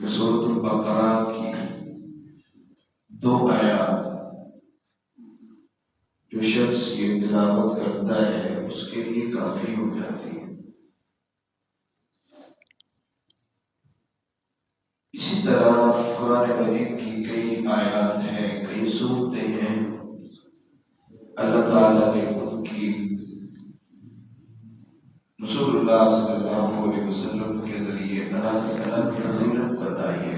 سورۃ البقرہ کی 2 آیات جو شخص یہ تلاوت کرتا ہے اس کے لیے کافی ہو جاتی ہے۔ اسی طرح قرآن مجید کی کئی آیات ہیں، کئی صورتیں ہیں، اللہ تعالیٰ نے ان کی رسول اللہ صلی اللہ علیہ وسلم کے ذریعے الگ فضیلت بتائی ہے۔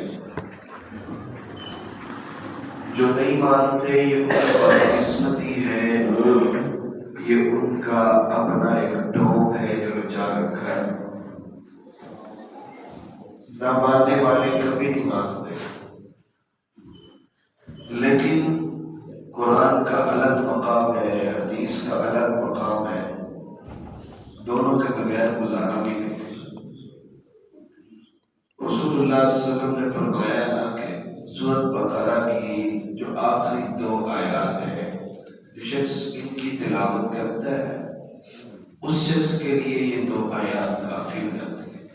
جو نہیں مانتے یہ ان کی قسمتی ہے، یہ ان کا اپنا ایک ڈھونگ ہے جو رچا رکھا ہے۔ نہ ماننے والے کبھی نہیں مانتے، لیکن قرآن کا الگ مقام ہے، حدیث کا الگ مقام ہے، دونوں کے بغیر گزارا بھی نہیں۔ رسول اللہ صلی اللہ علیہ وسلم نے فرمایا نا کہ سورۃ بقرہ کی جو آخری 2 آیات ہیں، جو شخص ان کی تلاوت کرتا ہے اس شخص کے لیے یہ 2 آیات کافی ہو جاتی ہیں۔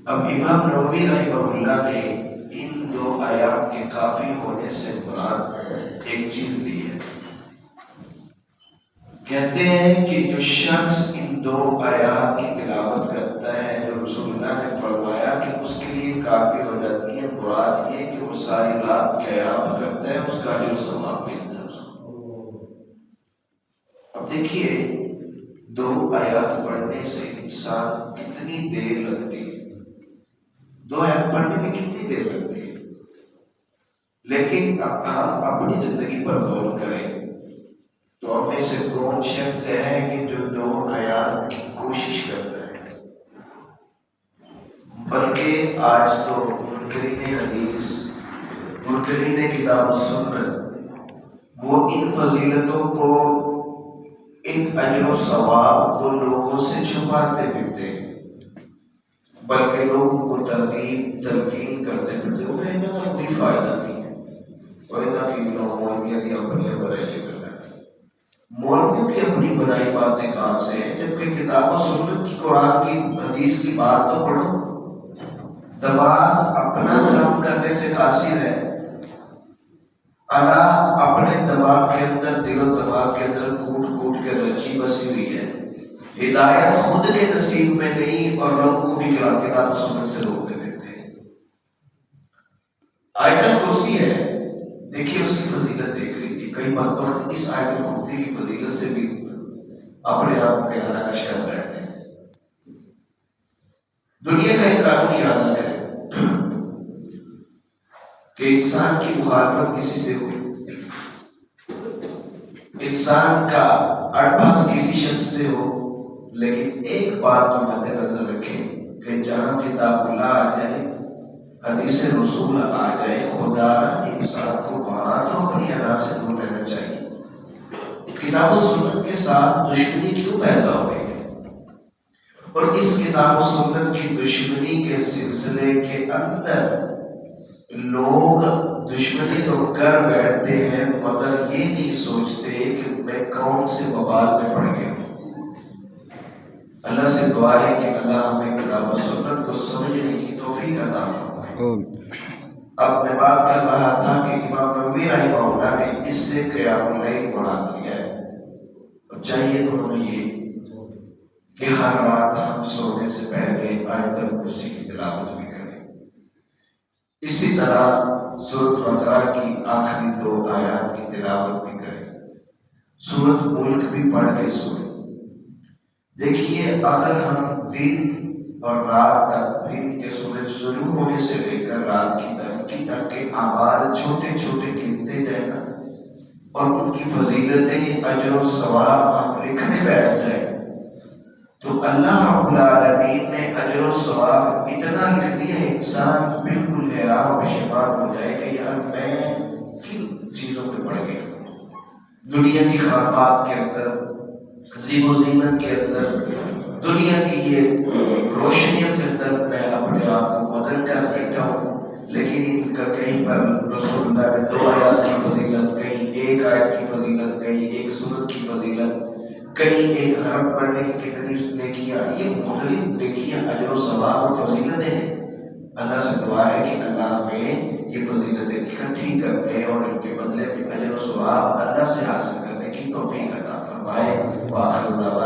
اب امام نووی رحمہ اللہ نے ان 2 آیات کے کافی ہونے سے مراد ایک چیز دی ہے۔ کہتے ہیں کہ جو شخص ان 2 آیات کی تلاوت کرتا ہے، جو رسول اللہ نے فرمایا کہ اس کے لیے کافی ہو جاتی ہے، مراد یہ کہ وہ ساری رات قیام کرتا ہے، اس کا جو ثواب ملتا ہے اس کو۔ اب دیکھیے 2 آیات پڑھنے سے انسان کتنی دیر لگتی ہے، 2 آیات پڑھنے میں کتنی دیر لگتی ہے، لیکن اب ہم اپنی زندگی پر غور کریں تو ہم میں سے کون شخص ہے کہ جو 2 آیات کی کوشش کرتا ہے؟ بلکہ آج تو منکرین حدیث، منکرین کتاب و سنت، وہ ان فضیلتوں کو، ان اجر و ثواب کو لوگوں سے چھپاتے پھرتے ہیں، بلکہ لوگوں کو تلقین کرتے پھرتے وہ کہیں گے کوئی فائدہ نہیں ہے، کوئی نہ کہ مولویوں کی اپنی برائیاں کرنا ہے۔ مولویوں کی اپنی بنائی باتیں کہاں سے ہیں، جبکہ کتاب و سنت کی، قرآن کی، حدیث کی بات تو پڑھو۔ دماغ اپنا کام کرنے سے قاصر ہے، اللہ اپنے دماغ کے اندر، دل و دماغ کے اندر کوٹ کوٹ کے رچی بسی ہوئی ہے۔ ہدایت خود کے نصیب میں نہیں اور لوگوں کو بھی کتاب و سنت سے روکتے دیتے ہیں۔ آیت الکرسی ہے، دیکھیے اس کی فضیلت دیکھ لیجیے، کئی بدبخت اس آیت الکرسی کی فضیلت سے بھی اپنے آپ کے گھر کا شہر بیٹھتے ہیں۔ دنیا کا ایک قانون یاد نہ کرے کہ انسان کی مخالفت کسی سے ہو، انسان کا اڑپاس کسی شخص سے ہو، لیکن ایک بات کو مد نظر رکھیں کہ جہاں کتاب اللہ آ جائے، حدیث رسول آ جائے، خدا انسان کو وہاں تو اپنی انا سے دور رہنا چاہیے۔ کتاب و سنت کے ساتھ دشمنی کیوں پیدا ہو گئی ہے؟ اور اس کتاب و سنت کی دشمنی کے سلسلے کے اندر لوگ دشمنی تو کر بیٹھتے ہیں مگر یہ نہیں سوچتے کہ میں کون سے وبال میں پڑ گیا ہوں۔ اللہ سے دعا ہے کہ اللہ ہمیں کتاب و سنت کو سمجھنے کی توفیق عطا فرمائے۔ اب میں بات کر رہا تھا کہ امام نووی رحمہ اللہ نے اس سے قیام اللیل مراد لیا ہے، اور چاہیے تو ہمیں یہ کہ ہر رات ہم سونے سے پہلے آیت الکرسی کی تلاوت بھی کریں۔ اسی طرح سورۃ بقرہ کی آخری 2 آیات کی تلاوت بھی کریں، سورۃ ملک بھی پڑھ کے سوئیں۔ دیکھیے اگر ہم دن اور رات تک، دن کے سورج شروع ہونے سے لے کر رات کی تاریکی تک کے اعمال چھوٹے چھوٹے گنتے جائیں گا اور ان کی فضیلتیں، اجر و ثواب ہم لکھنے بیٹھ جائیں تو اللہ رب العالمین نے اجر و ثواب اتنا لکھ دیا ہے، انسان بالکل حیران و پشیمان ہو جائے کہ یار میں کن چیزوں پہ پڑ گیا، دنیا کی خرافات کے اندر، زیب و زینت کے اندر، دنیا کی یہ روشنیوں کے اندر میں اپنے آپ کو مگن کر بیٹھا ہوں، لیکن ان کا کہیں پر رسول اللہ نے 2 آیات کی فضیلت، کہیں 1 آیت کی فضیلت، کہیں 1 سورت کی فضیلت، کہیں 1 حرف پڑھنے کی کتنی نیکیاں، یہ مختلف نیکیاں، اجر و ثواب اور فضیلتیں ہیں۔ اللہ سے دعا ہے کہ اللہ ہمیں یہ فضیلتیں اکٹھی کرنے اور ان کے بدلے میں اجر و ثواب اللہ سے حاصل کرنے کی توفیق عطا فرمائے۔ وآخر دعوانا